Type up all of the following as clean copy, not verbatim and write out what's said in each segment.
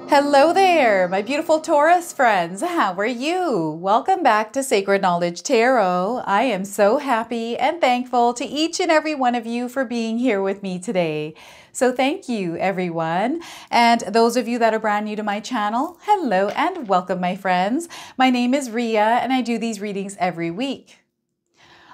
Hello there, my beautiful Taurus friends. How are you? Welcome back to Sacred Knowledge Tarot. I am so happy and thankful to each and every one of you for being here with me today. So thank you, everyone. And those of you that are brand new to my channel, hello and welcome, my friends. My name is Ria and I do these readings every week.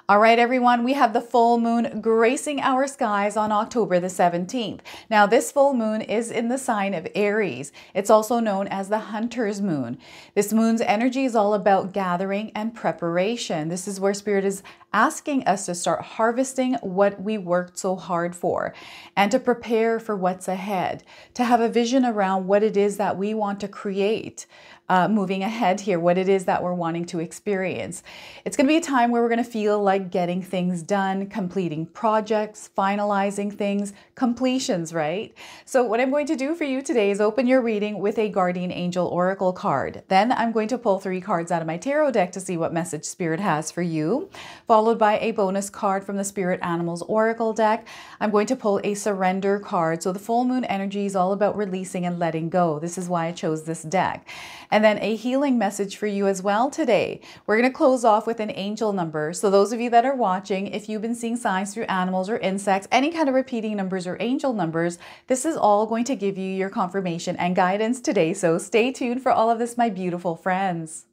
All right, everyone, we have the full moon gracing our skies on October the 17th. Now, this full moon is in the sign of Aries. It's also known as the hunter's moon. This moon's energy is all about gathering and preparation. This is where Spirit is asking us to start harvesting what we worked so hard for and to prepare for what's ahead, to have a vision around what it is that we want to create. Moving ahead here, what it is that we're wanting to experience. It's going to be a time where we're going to feel like getting things done, completing projects, finalizing things, completions, right? So what I'm going to do for you today is open your reading with a Guardian Angel Oracle card. Then I'm going to pull 3 cards out of my tarot deck to see what message Spirit has for you, followed by a bonus card from the Spirit Animals Oracle deck. I'm going to pull a surrender card. So the full moon energy is all about releasing and letting go. This is why I chose this deck. And then a healing message for you as well today. We're going to close off with an angel number. So those of you that are watching, if you've been seeing signs through animals or insects, any kind of repeating numbers or angel numbers, this is all going to give you your confirmation and guidance today. So stay tuned for all of this, my beautiful friends.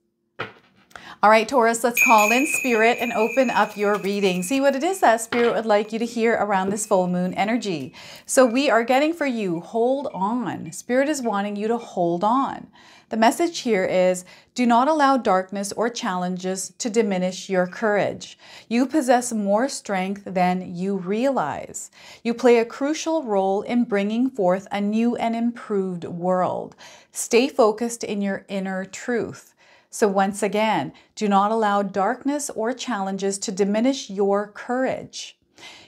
All right, Taurus, let's call in Spirit and open up your reading. See what it is that Spirit would like you to hear around this full moon energy. So we are getting for you, hold on. Spirit is wanting you to hold on. The message here is, do not allow darkness or challenges to diminish your courage. You possess more strength than you realize. You play a crucial role in bringing forth a new and improved world. Stay focused in your inner truth. So once again, do not allow darkness or challenges to diminish your courage.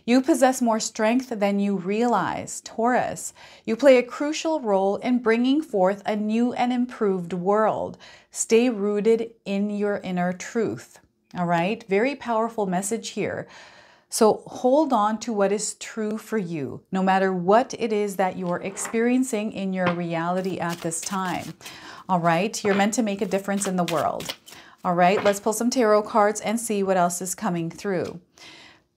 You possess more strength than you realize, Taurus. You play a crucial role in bringing forth a new and improved world. Stay rooted in your inner truth. All right, very powerful message here. So hold on to what is true for you, no matter what it is that you're experiencing in your reality at this time. All right, you're meant to make a difference in the world. All right, let's pull some tarot cards and see what else is coming through.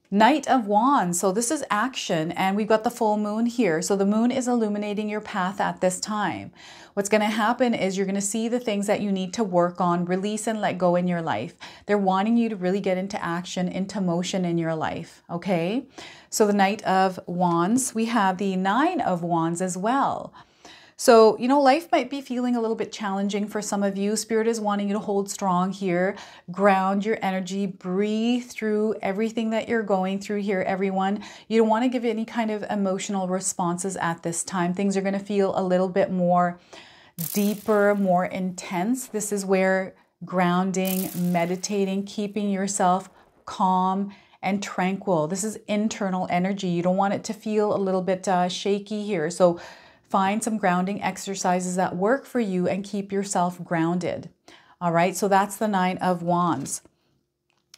Knight of Wands. So this is action, and we've got the full moon here. So the moon is illuminating your path at this time. What's going to happen is you're going to see the things that you need to work on, release and let go in your life. They're wanting you to really get into action, into motion in your life. Okay. So the Knight of Wands, we have the Nine of Wands as well. So, you know, life might be feeling a little bit challenging for some of you. Spirit is wanting you to hold strong here, ground your energy, breathe through everything that you're going through here, everyone. You don't want to give any kind of emotional responses at this time. Things are going to feel a little bit more deeper, more intense. This is where grounding, meditating, keeping yourself calm and tranquil. This is internal energy. You don't want it to feel a little bit shaky here. So find some grounding exercises that work for you and keep yourself grounded. All right, so that's the Nine of Wands.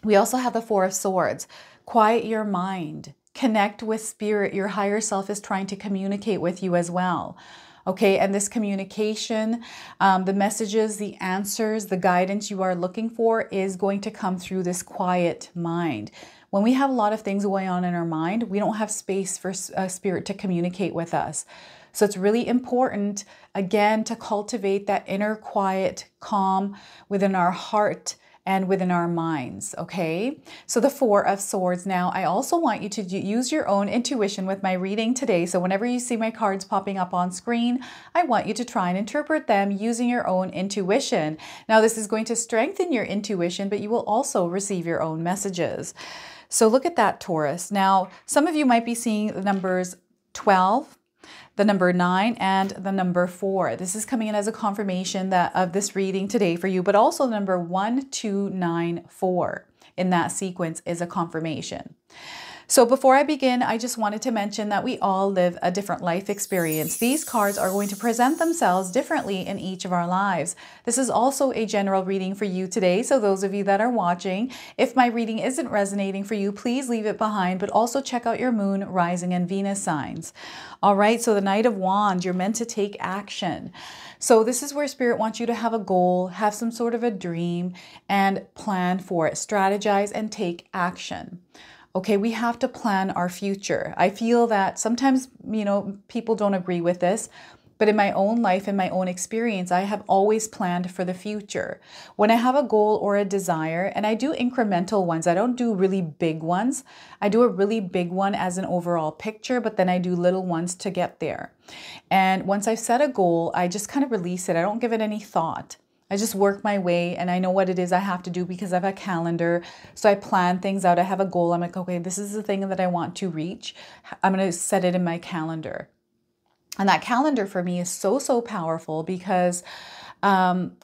We also have the Four of Swords. Quiet your mind. Connect with Spirit. Your higher self is trying to communicate with you as well. Okay, and this communication, the messages, the answers, the guidance you are looking for is going to come through this quiet mind. When we have a lot of things going on in our mind, we don't have space for Spirit to communicate with us. So it's really important, again, to cultivate that inner quiet, calm within our heart and within our minds, okay? So the Four of Swords. Now, I also want you to use your own intuition with my reading today. So whenever you see my cards popping up on screen, I want you to try and interpret them using your own intuition. Now, this is going to strengthen your intuition, but you will also receive your own messages. So look at that, Taurus. Now, some of you might be seeing the numbers 12, the number 9, and the number 4. This is coming in as a confirmation that of this reading today for you, but also the number 1, 2, 9, 4 in that sequence is a confirmation. So before I begin, I just wanted to mention that we all live a different life experience. These cards are going to present themselves differently in each of our lives. This is also a general reading for you today. So those of you that are watching, if my reading isn't resonating for you, please leave it behind, but also check out your moon, rising, and Venus signs. All right, so the Knight of Wands, you're meant to take action. So this is where Spirit wants you to have a goal, have some sort of a dream, and plan for it. Strategize and take action. Okay, we have to plan our future. I feel that sometimes, people don't agree with this, but in my own life, in my own experience, I have always planned for the future. When I have a goal or a desire, and I do incremental ones, I don't do really big ones. I do a really big one as an overall picture, but then I do little ones to get there. And once I've set a goal, I just kind of release it. I don't give it any thought. I just work my way, and I know what it is I have to do because I have a calendar. So I plan things out. I have a goal. I'm like, okay, this is the thing that I want to reach. I'm going to set it in my calendar. And that calendar for me is so, so powerful because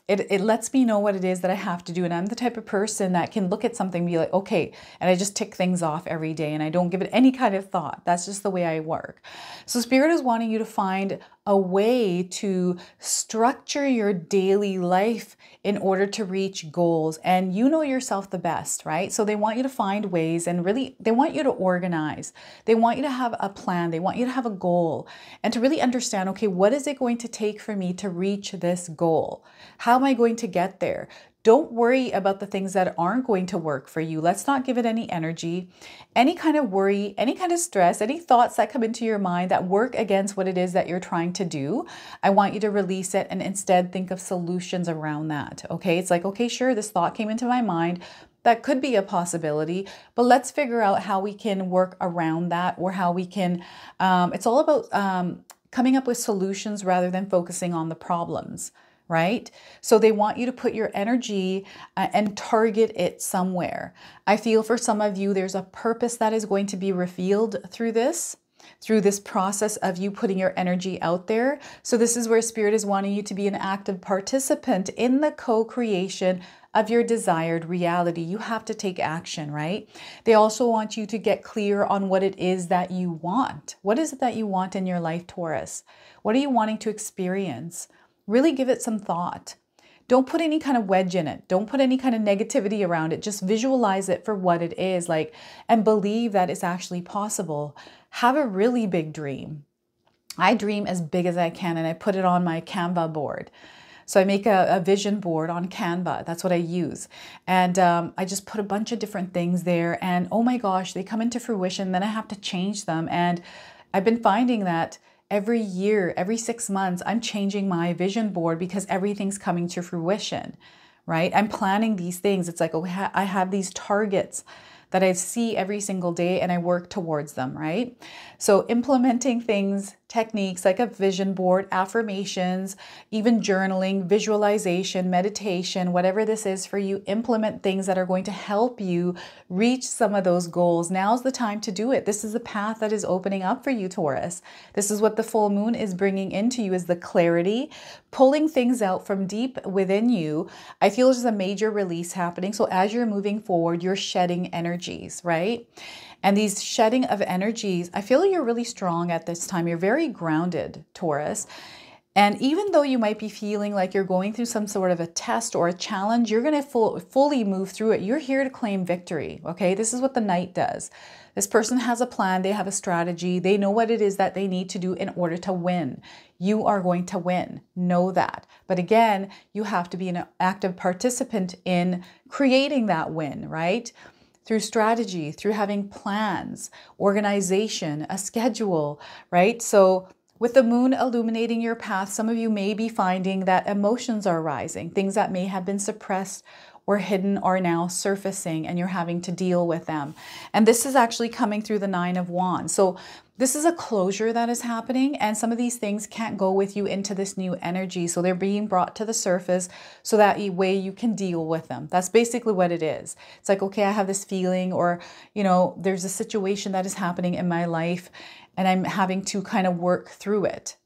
it lets me know what it is that I have to do. And I'm the type of person that can look at something and be like, okay, and I just tick things off every day and I don't give it any kind of thought. That's just the way I work. So Spirit is wanting you to find a way to structure your daily life in order to reach goals. And you know yourself the best, right? So they want you to find ways, and really they want you to organize. They want you to have a plan. They want you to have a goal and to really understand, okay, what is it going to take for me to reach this goal? How am I going to get there? Don't worry about the things that aren't going to work for you. Let's not give it any energy, any kind of worry, any kind of stress, any thoughts that come into your mind that work against what it is that you're trying to do. I want you to release it and instead think of solutions around that. Okay, it's like, okay, sure, this thought came into my mind. That could be a possibility, but let's figure out how we can work around that, or how we can, it's all about coming up with solutions rather than focusing on the problems. Right? So they want you to put your energy and target it somewhere. I feel for some of you, there's a purpose that is going to be revealed through this process of you putting your energy out there. So this is where Spirit is wanting you to be an active participant in the co-creation of your desired reality. You have to take action, right? They also want you to get clear on what it is that you want. What is it that you want in your life, Taurus? What are you wanting to experience? Really give it some thought. Don't put any kind of wedge in it. Don't put any kind of negativity around it. Just visualize it for what it is, and believe that it's actually possible. Have a really big dream. I dream as big as I can, and I put it on my Canva board. So I make a vision board on Canva. That's what I use. And I just put a bunch of different things there, and oh my gosh, they come into fruition. Then I have to change them. And I've been finding that every year, every 6 months, I'm changing my vision board because everything's coming to fruition, right? I'm planning these things. It's like, oh, I have these targets that I see every single day and I work towards them, right? So implementing things, techniques like a vision board, affirmations, even journaling, visualization, meditation, whatever this is for you, implement things that are going to help you reach some of those goals. Now's the time to do it. This is the path that is opening up for you, Taurus. This is what the full moon is bringing into you, is the clarity, pulling things out from deep within you. I feel there's a major release happening. So as you're moving forward, you're shedding energies, right? And these shedding of energies, I feel you're really strong at this time. You're very grounded, Taurus. And even though you might be feeling like you're going through some sort of a test or a challenge, you're going to fully move through it. You're here to claim victory, okay? This is what the Knight does. This person has a plan. They have a strategy. They know what it is that they need to do in order to win. You are going to win. Know that. But again, you have to be an active participant in creating that win, right? Through strategy, through having plans, organization, a schedule, right? So with the moon illuminating your path, some of you may be finding that emotions are rising. Things that may have been suppressed or hidden are now surfacing, and you're having to deal with them. And this is actually coming through the Nine of Wands. So this is a closure that is happening, and some of these things can't go with you into this new energy. So they're being brought to the surface so that way you can deal with them. That's basically what it is. It's like, okay, I have this feeling, or, you know, there's a situation that is happening in my life, and I'm having to kind of work through it.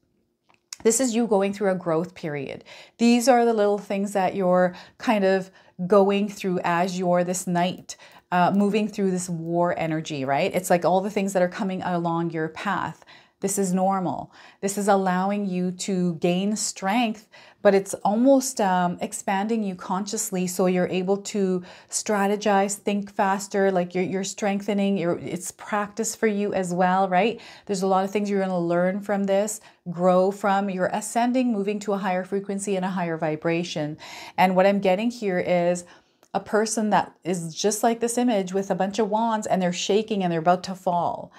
This is you going through a growth period. These are the little things that you're kind of going through as you're this knight, moving through this war energy, right? It's like all the things that are coming along your path. This is normal. This is allowing you to gain strength, but it's almost expanding you consciously so you're able to strategize, think faster, like you're strengthening, it's practice for you as well, right? There's a lot of things you're going to learn from this, grow from. You're ascending, moving to a higher frequency and a higher vibration. And what I'm getting here is a person that is just like this image with a bunch of wands, and they're shaking and they're about to fall.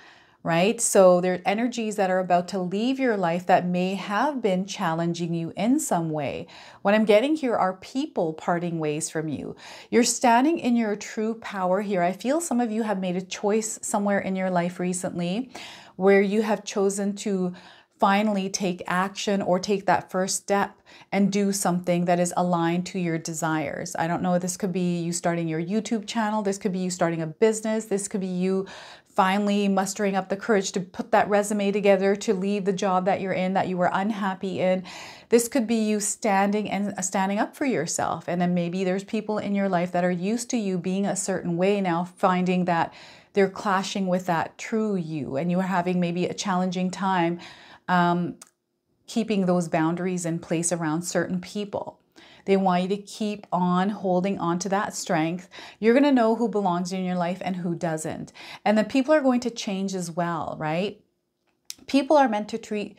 Right? So there are energies that are about to leave your life that may have been challenging you in some way. What I'm getting here are people parting ways from you. You're standing in your true power here. I feel some of you have made a choice somewhere in your life recently where you have chosen to finally take action or take that first step and do something that is aligned to your desires. I don't know, this could be you starting your YouTube channel. This could be you starting a business. This could be you finally mustering up the courage to put that resume together to leave the job that you're in, that you were unhappy in. This could be you standing up for yourself. And then maybe there's people in your life that are used to you being a certain way now, finding that they're clashing with that true you, and you are having maybe a challenging time keeping those boundaries in place around certain people. They want you to keep on holding on to that strength. You're going to know who belongs in your life and who doesn't. And then people are going to change as well, right? People are meant to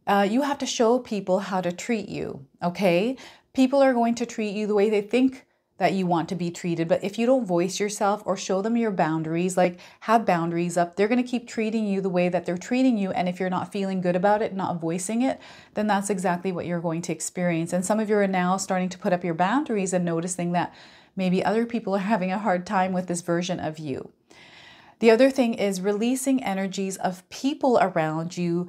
you have to show people how to treat you, okay? People are going to treat you the way they think that you want to be treated. But if you don't voice yourself or show them your boundaries, like have boundaries up, they're going to keep treating you the way that they're treating you. And if you're not feeling good about it, not voicing it, then that's exactly what you're going to experience. And some of you are now starting to put up your boundaries and noticing that maybe other people are having a hard time with this version of you. The other thing is releasing energies of people around you.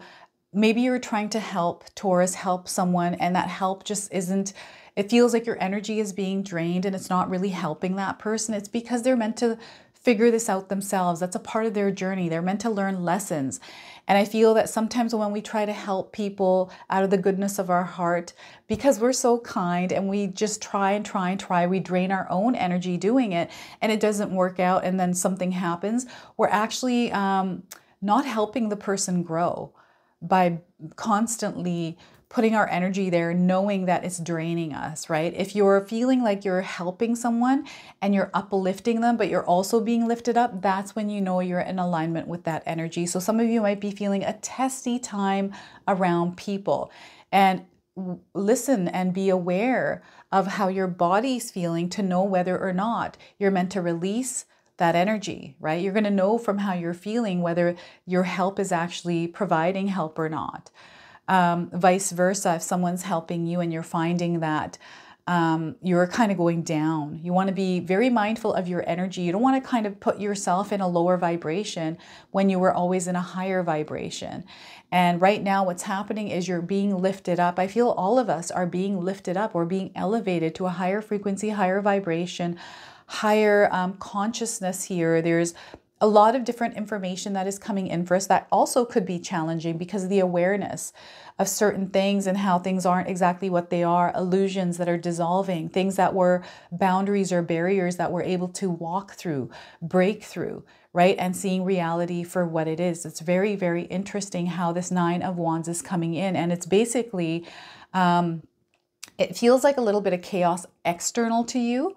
Maybe you're trying to help Taurus, help someone, and that help just isn't. It feels like your energy is being drained and it's not really helping that person. It's because they're meant to figure this out themselves. That's a part of their journey. They're meant to learn lessons. And I feel that sometimes when we try to help people out of the goodness of our heart, because we're so kind and we just try and try and try, we drain our own energy doing it and it doesn't work out and then something happens, we're actually not helping the person grow by constantly putting our energy there, knowing that it's draining us, right? If you're feeling like you're helping someone and you're uplifting them, but you're also being lifted up, that's when you know you're in alignment with that energy. So some of you might be feeling a testy time around people. And listen and be aware of how your body's feeling to know whether or not you're meant to release that energy, right? You're going to know from how you're feeling whether your help is actually providing help or not. Vice versa, if someone's helping you and you're finding that you're kind of going down, you want to be very mindful of your energy. You don't want to kind of put yourself in a lower vibration when you were always in a higher vibration. And right now what's happening is you're being lifted up. I feel all of us are being lifted up or being elevated to a higher frequency, higher vibration, higher consciousness here. There's a lot of different information that is coming in for us that also could be challenging because of the awareness of certain things and how things aren't exactly what they are, illusions that are dissolving, things that were boundaries or barriers that we're able to walk through, break through, right? And seeing reality for what it is. It's very, very interesting how this Nine of Wands is coming in. And it's basically, it feels like a little bit of chaos external to you,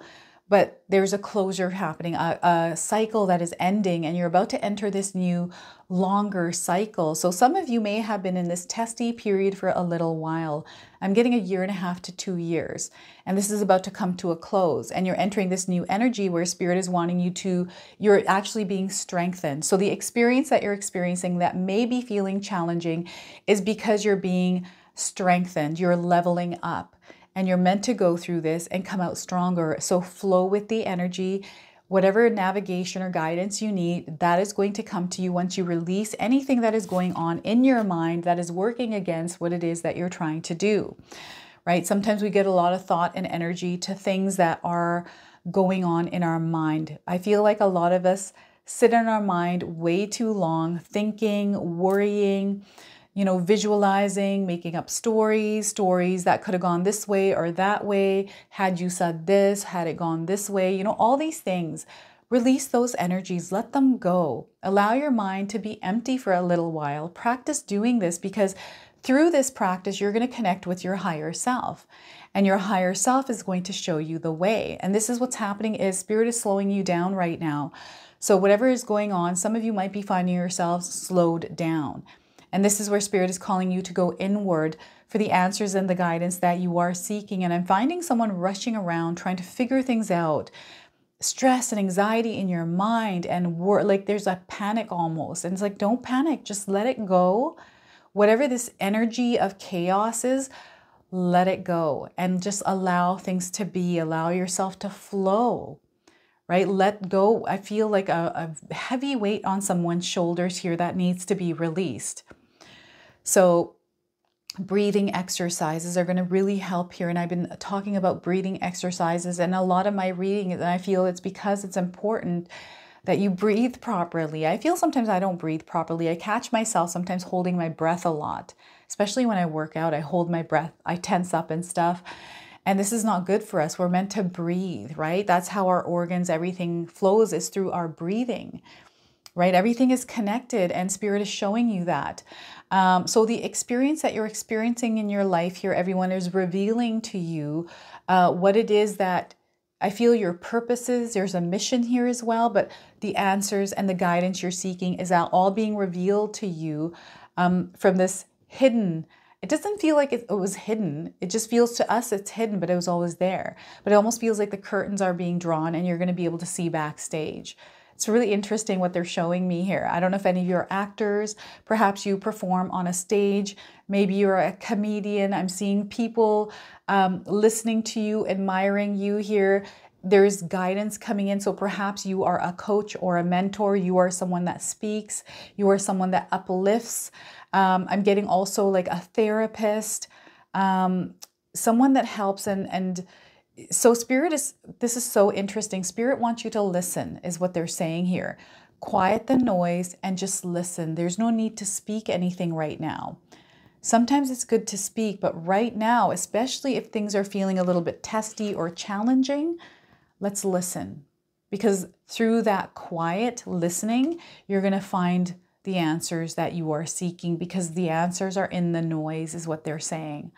but there's a closure happening, a cycle that is ending, and you're about to enter this new, longer cycle. So some of you may have been in this testy period for a little while. I'm getting 1.5 to 2 years, and this is about to come to a close, and you're entering this new energy where Spirit is wanting you to, you're actually being strengthened. So the experience that you're experiencing that may be feeling challenging is because you're being strengthened, you're leveling up. And you're meant to go through this and come out stronger. So flow with the energy. Whatever navigation or guidance you need, that is going to come to you once you release anything that is going on in your mind that is working against what it is that you're trying to do, right? Sometimes we get a lot of thought and energy to things that are going on in our mind. I feel like a lot of us sit in our mind way too long, thinking, worrying, visualizing, making up stories that could have gone this way or that way. Had you said this, had it gone this way, all these things. Release those energies, let them go. Allow your mind to be empty for a little while. Practice doing this, because through this practice, you're going to connect with your higher self, and your higher self is going to show you the way. And this is what's happening, is Spirit is slowing you down right now. So whatever is going on, some of you might be finding yourselves slowed down. And this is where Spirit is calling you to go inward for the answers and the guidance that you are seeking. And I'm finding someone rushing around, trying to figure things out. Stress and anxiety in your mind, and like there's a panic almost. And it's like, don't panic, just let it go. Whatever this energy of chaos is, let it go and just allow things to be. Allow yourself to flow, right? Let go. I feel like a heavy weight on someone's shoulders here that needs to be released. So breathing exercises are going to really help here. And I've been talking about breathing exercises and a lot of my reading, and I feel it's because it's important that you breathe properly. I feel sometimes I don't breathe properly. I catch myself sometimes holding my breath a lot, especially when I work out. I hold my breath, I tense up and stuff. And this is not good for us. We're meant to breathe, right? That's how our organs, everything flows, is through our breathing, right? Everything is connected, and Spirit is showing you that. So the experience that you're experiencing in your life here, everyone, is revealing to you what it is that I feel your purpose is. There's a mission here as well, but the answers and the guidance you're seeking is all being revealed to you from this hidden. It doesn't feel like it was hidden. It just feels to us it's hidden, but it was always there. But it almost feels like the curtains are being drawn and you're going to be able to see backstage. It's really interesting what they're showing me here. I don't know if any of you are actors. Perhaps you perform on a stage. Maybe you're a comedian. I'm seeing people listening to you, admiring you here. There's guidance coming in. So perhaps you are a coach or a mentor. You are someone that speaks. You are someone that uplifts. I'm getting also like a therapist, someone that helps and so this is so interesting. Spirit wants you to listen, is what they're saying here. Quiet the noise and just listen. There's no need to speak anything right now. Sometimes it's good to speak, but right now, especially if things are feeling a little bit testy or challenging, let's listen. Because through that quiet listening, you're going to find the answers that you are seeking, because the answers are in the noise, is what they're saying.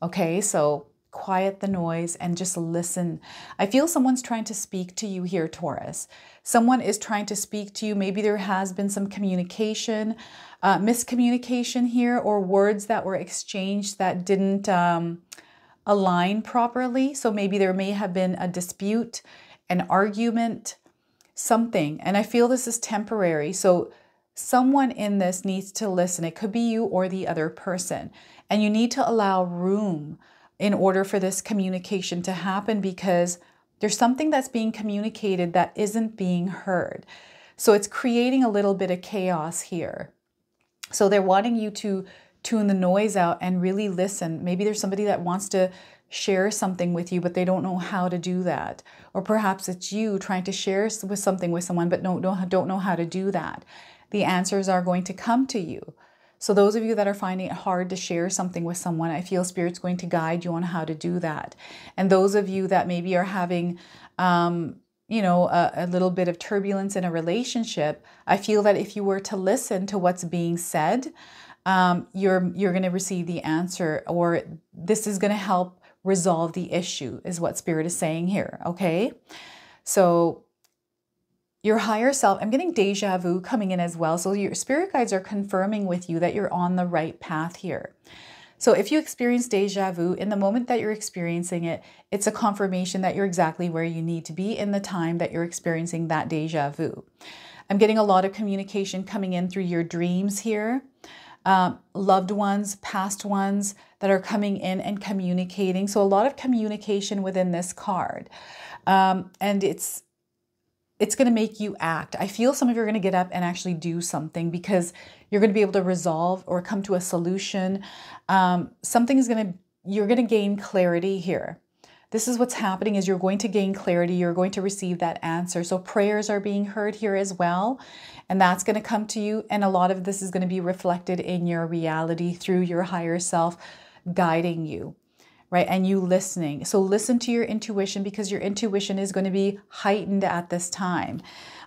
Okay, so quiet the noise and just listen. I feel someone's trying to speak to you here, Taurus. Someone is trying to speak to you. Maybe there has been some communication, miscommunication here, or words that were exchanged that didn't align properly. So maybe there may have been a dispute, an argument, something. And I feel this is temporary. So someone in this needs to listen. It could be you or the other person. And you need to allow room in order for this communication to happen, because there's something that's being communicated that isn't being heard. So it's creating a little bit of chaos here. So they're wanting you to tune the noise out and really listen. Maybe there's somebody that wants to share something with you, but they don't know how to do that. Or perhaps it's you trying to share something with someone, but don't know how to do that. The answers are going to come to you. So those of you that are finding it hard to share something with someone, I feel Spirit's going to guide you on how to do that. And those of you that maybe are having, a little bit of turbulence in a relationship, I feel that if you were to listen to what's being said, you're going to receive the answer, or this is going to help resolve the issue, is what Spirit is saying here. Okay, so your higher self, I'm getting deja vu coming in as well. So your spirit guides are confirming with you that you're on the right path here. So if you experience deja vu, in the moment that you're experiencing it, it's a confirmation that you're exactly where you need to be in the time that you're experiencing that deja vu. I'm getting a lot of communication coming in through your dreams here. Loved ones, past ones that are coming in and communicating. So a lot of communication within this card. And it's going to make you act. I feel some of you are going to get up and actually do something, because you're going to be able to resolve or come to a solution. You're going to gain clarity here. this is what's happening is you're going to gain clarity. You're going to receive that answer. So prayers are being heard here as well. And that's going to come to you. And a lot of this is going to be reflected in your reality through your higher self guiding you, right? And you listening. So listen to your intuition, because your intuition is going to be heightened at this time.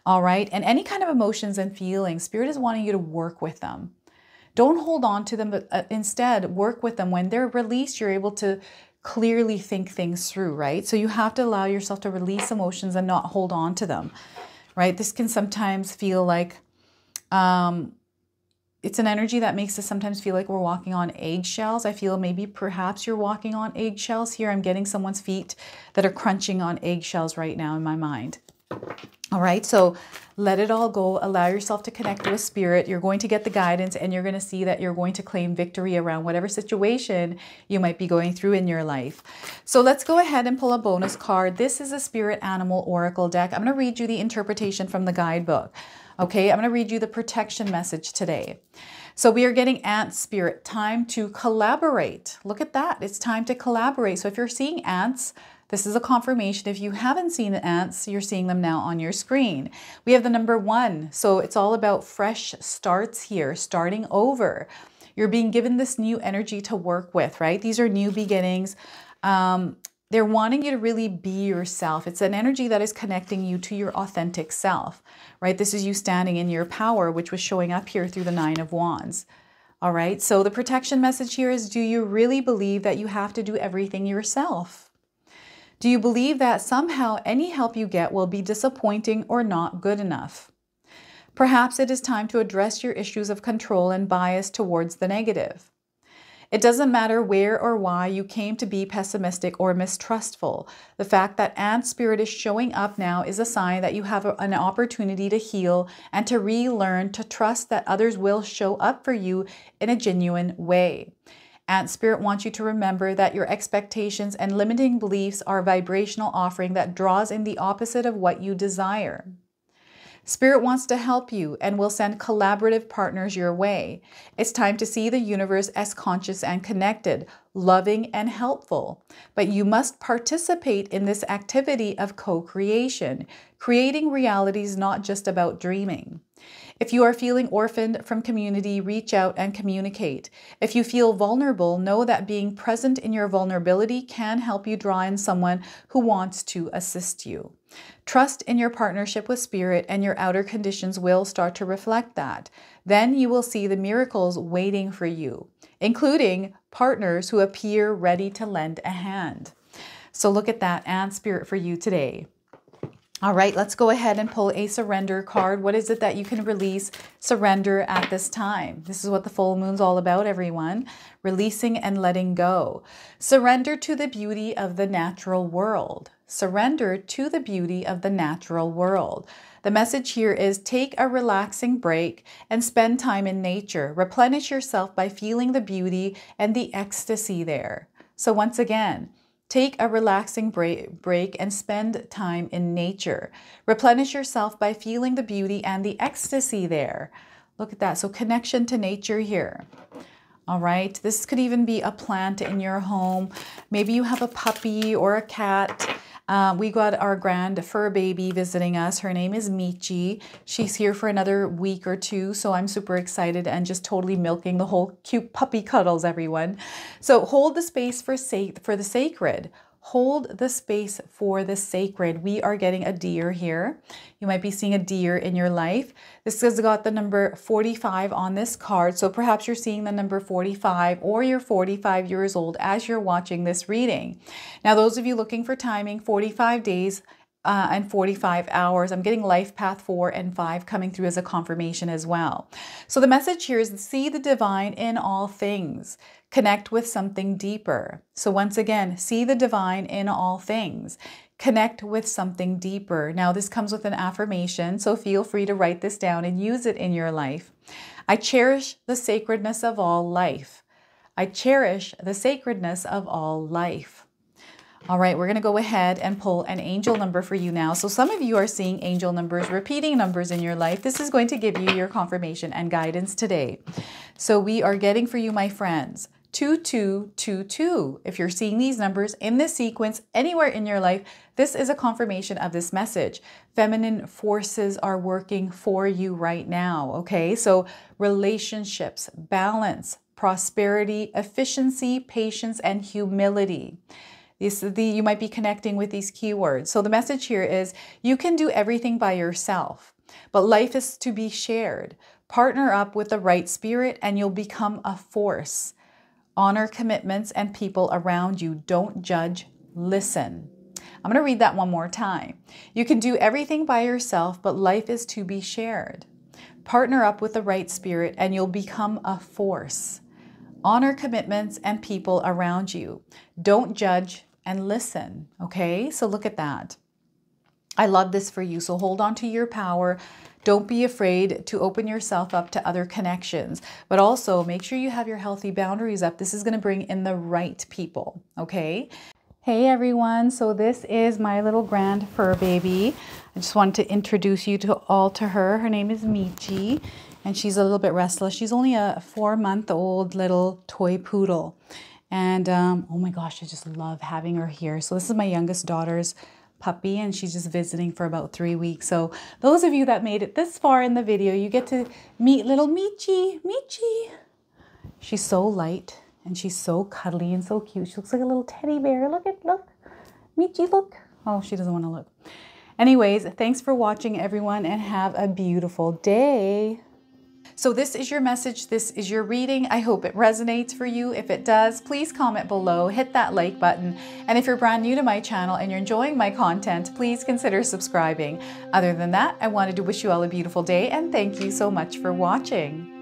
All right. And any kind of emotions and feelings, Spirit is wanting you to work with them. Don't hold on to them, but instead work with them. When they're released, you're able to clearly think things through, right? So you have to allow yourself to release emotions and not hold on to them, right? This can sometimes feel like, it's an energy that makes us sometimes feel like we're walking on eggshells. I feel maybe perhaps you're walking on eggshells here. I'm getting someone's feet that are crunching on eggshells right now in my mind. All right, so let it all go. Allow yourself to connect with Spirit. You're going to get the guidance, and you're going to see that you're going to claim victory around whatever situation you might be going through in your life. So let's go ahead and pull a bonus card. This is a Spirit Animal Oracle deck. I'm going to read you the interpretation from the guidebook. Okay, I'm going to read you the protection message today. So we are getting ant spirit, time to collaborate. Look at that. It's time to collaborate. So if you're seeing ants, this is a confirmation. If you haven't seen the ants, you're seeing them now on your screen. We have the number 1. So it's all about fresh starts here, starting over. You're being given this new energy to work with, right? These are new beginnings. They're wanting you to really be yourself. It's an energy that is connecting you to your authentic self, right? This is you standing in your power, which was showing up here through the 9 of Wands. All right. So the protection message here is, do you really believe that you have to do everything yourself? Do you believe that somehow any help you get will be disappointing or not good enough? Perhaps it is time to address your issues of control and bias towards the negative. It doesn't matter where or why you came to be pessimistic or mistrustful. The fact that ant spirit is showing up now is a sign that you have an opportunity to heal and to relearn to trust that others will show up for you in a genuine way. Ant spirit wants you to remember that your expectations and limiting beliefs are a vibrational offering that draws in the opposite of what you desire. Spirit wants to help you and will send collaborative partners your way. It's time to see the universe as conscious and connected, loving and helpful. But you must participate in this activity of co-creation. Creating reality is not just about dreaming. If you are feeling orphaned from community, reach out and communicate. If you feel vulnerable, know that being present in your vulnerability can help you draw in someone who wants to assist you. Trust in your partnership with Spirit, and your outer conditions will start to reflect that. Then you will see the miracles waiting for you, including partners who appear ready to lend a hand. So look at that, Ant Spirit, for you today. All right, let's go ahead and pull a surrender card. What is it that you can release, surrender at this time? This is what the full moon's all about, everyone. Releasing and letting go. Surrender to the beauty of the natural world. Surrender to the beauty of the natural world. The message here is, take a relaxing break and spend time in nature. Replenish yourself by feeling the beauty and the ecstasy there. So once again, take a relaxing break and spend time in nature. Replenish yourself by feeling the beauty and the ecstasy there. Look at that. So connection to nature here. All right. This could even be a plant in your home. Maybe you have a puppy or a cat. We got our grand fur baby visiting us. Her name is Michi. She's here for another week or two, so I'm super excited and just totally milking the whole cute puppy cuddles, everyone. So hold the space for the sacred. Hold the space for the sacred. We are getting a deer here. You might be seeing a deer in your life. This has got the number 45 on this card. So perhaps you're seeing the number 45, or you're 45 years old as you're watching this reading. Now, those of you looking for timing, 45 days and 45 hours. I'm getting life path 4 and 5 coming through as a confirmation as well. So the message here is, see the divine in all things. Connect with something deeper. So once again, see the divine in all things. Connect with something deeper. Now, this comes with an affirmation, so feel free to write this down and use it in your life. I cherish the sacredness of all life. I cherish the sacredness of all life. All right, we're going to go ahead and pull an angel number for you now. So some of you are seeing angel numbers, repeating numbers in your life. This is going to give you your confirmation and guidance today. So we are getting for you, my friends, 2222. If you're seeing these numbers in this sequence anywhere in your life, this is a confirmation of this message. Feminine forces are working for you right now, okay? So relationships, balance, prosperity, efficiency, patience, and humility. You might be connecting with these keywords. So the message here is you can do everything by yourself, but life is to be shared. Partner up with the right spirit and you'll become a force. Honor commitments and people around you. Don't judge, listen. I'm going to read that one more time. You can do everything by yourself, but life is to be shared. Partner up with the right spirit and you'll become a force. Honor commitments and people around you. Don't judge and listen. Okay, so look at that. I love this for you. So hold on to your power. Don't be afraid to open yourself up to other connections, but also make sure you have your healthy boundaries up. This is going to bring in the right people. Okay. Hey everyone. So this is my little grand fur baby. I just wanted to introduce you to her. Her name is Michi and she's a little bit restless. She's only a 4-month-old little toy poodle. And oh my gosh, I just love having her here. So this is my youngest daughter's puppy and she's just visiting for about 3 weeks. So those of you that made it this far in the video, you get to meet little Michi. Michi. She's so light and she's so cuddly and so cute. She looks like a little teddy bear. Look. Michi, look. Oh, she doesn't want to look. Anyways, thanks for watching everyone and have a beautiful day. So this is your message. This is your reading. I hope it resonates for you. If it does, please comment below, hit that like button. And if you're brand new to my channel and you're enjoying my content, please consider subscribing. Other than that, I wanted to wish you all a beautiful day and thank you so much for watching.